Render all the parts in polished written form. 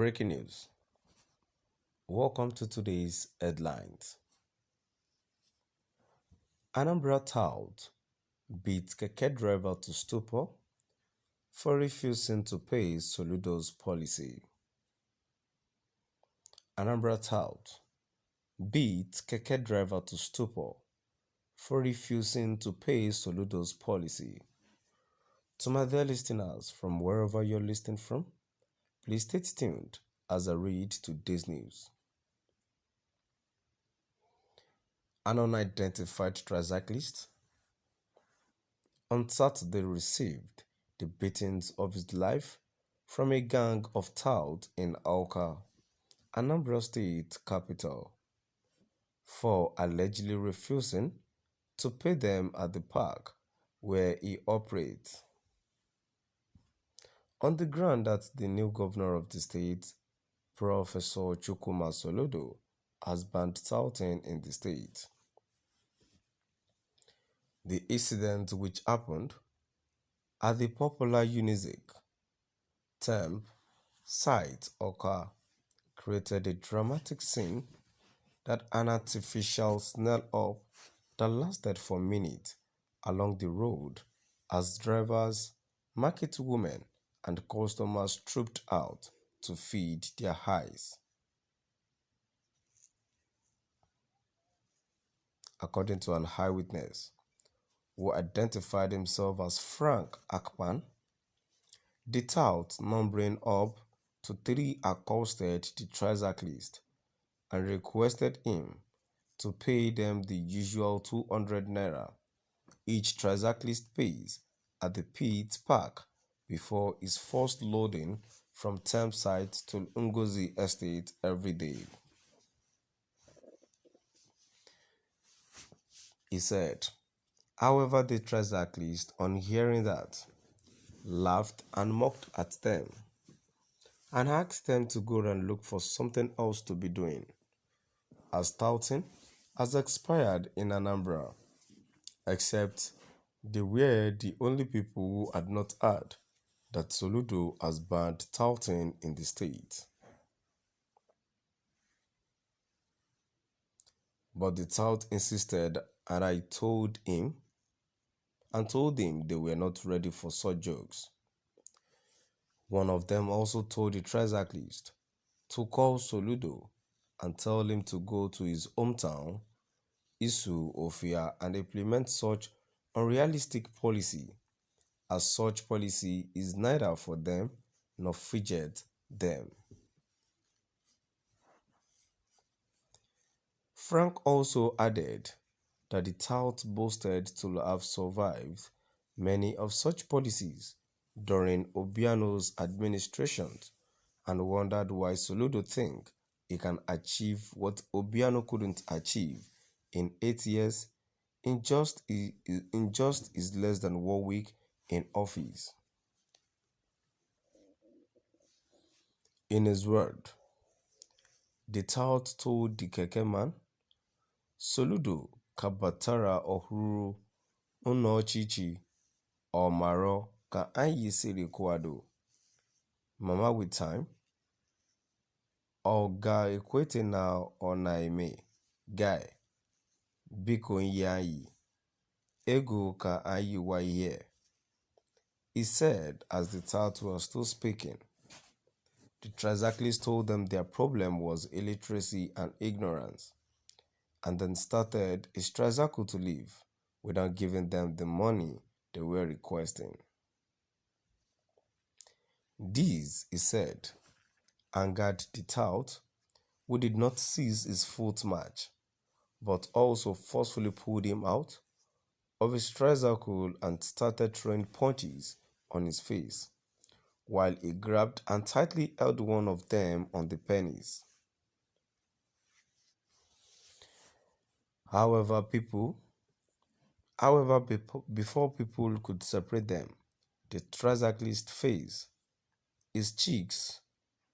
Breaking news. Welcome to today's headlines. Anambra tout beat Keke driver to stupor for refusing to pay Soludo's policy. Anambra tout beat Keke driver to stupor for refusing to pay Soludo's policy. To my dear listeners from wherever you're listening from, please stay tuned as I read today's news. An unidentified tricyclist on Saturday received the beatings of his life from a gang of touts in Awka, Anambra State capital, for allegedly refusing to pay them at the park where he operates. On the ground that the new governor of the state, Professor Chukwuma Soludo, has banned touting in the state. The incident, which happened at the popular Unizik Temp site Oka, created a dramatic scene that an artificial snare-up that lasted for minutes along the road as drivers, market women, and customers trooped out to feed their eyes. According to an eyewitness, who identified himself as Frank Akpan, the tout, numbering up to 3, accosted the tricyclist and requested him to pay them the usual 200 naira each tricyclist pays at the pit park before his first loading from Thames site to Ngozi Estate every day. He said, however, the tricyclist, on hearing that, laughed and mocked at them and asked them to go and look for something else to be doing, as touting has expired in Anambra, except they were the only people who had not heard that Soludo has banned touting in the state. But the tout insisted, and I told him they were not ready for such jokes. One of them also told the tricyclist to call Soludo and tell him to go to his hometown, Isu Ofia, and implement such unrealistic policy, as such policy is neither for them nor fidget them. Frank also added that the tout boasted to have survived many of such policies during Obiano's administration and wondered why Soludo think he can achieve what Obiano couldn't achieve in 8 years in just his less than 1 week in office. In his word, the tout told the Keke man, Soludo kabatara ohuru unochichi omaro ka anyi siri kwado. Mama with time, Oga ekwete na onaime, guy, biko nyi ego ka anyi wa here. He said as the tout was still speaking. The tricyclist told them their problem was illiteracy and ignorance, and then started his tricycle to leave without giving them the money they were requesting. This, he said, angered the tout, who did not cease his foot march, but also forcefully pulled him out of his tricycle and started throwing punches on his face, while he grabbed and tightly held one of them on the penis. However, before people could separate them, the tricyclist's face, his cheeks,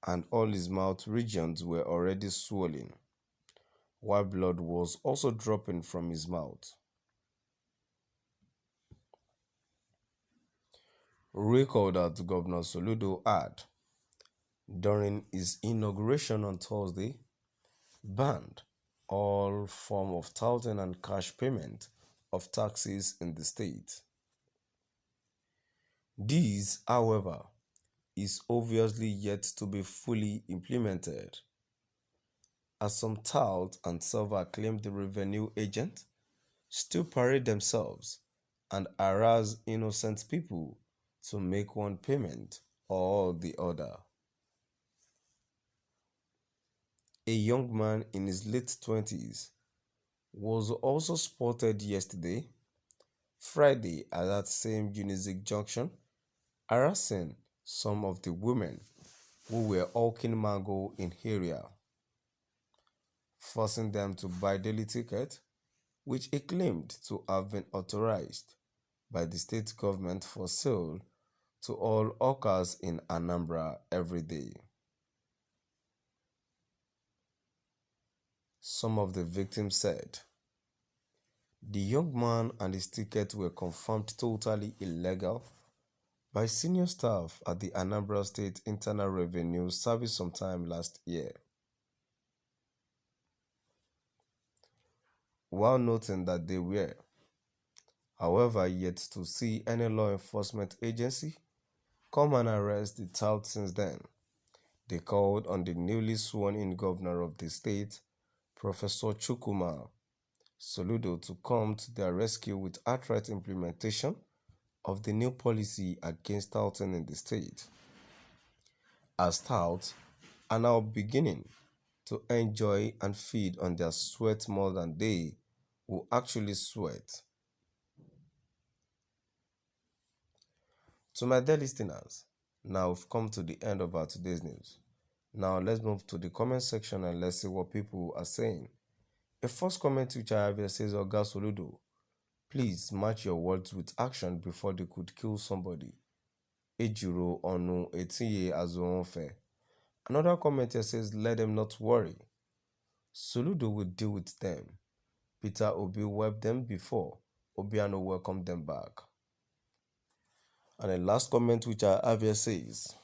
and all his mouth regions were already swollen, while blood was also dropping from his mouth. Recall that Governor Soludo had, during his inauguration on Thursday, banned all form of touting and cash payment of taxes in the state. This, however, is obviously yet to be fully implemented, as some tout and self-acclaimed revenue agents still parade themselves and harass innocent people to make one payment or the other. A young man in his late 20s was also spotted yesterday, Friday, at that same Unizik junction, harassing some of the women who were hawking mango in area, forcing them to buy daily tickets, which he claimed to have been authorized by the state government for sale to all hawkers in Anambra every day. Some of the victims said the young man and his ticket were confirmed totally illegal by senior staff at the Anambra State Internal Revenue Service sometime last year, while noting that they were, however, yet to see any law enforcement agency come and arrest the tout since then. They called on the newly sworn-in governor of the state, Professor Chukwuma Soludo, to come to their rescue with outright implementation of the new policy against touting in the state, as touts are now beginning to enjoy and feed on their sweat more than they who actually sweat. To my dear listeners, now we've come to the end of our today's news. Now let's move to the comment section and let's see what people are saying. A first comment which I have here says, Oga Soludo, please match your words with action before they could kill somebody. Ejiro Onu Etinye Azuonfe. Another comment here says, let them not worry. Soludo will deal with them. Peter Obi wept them before. Obiano welcomed them back. And the last comment which I have here says,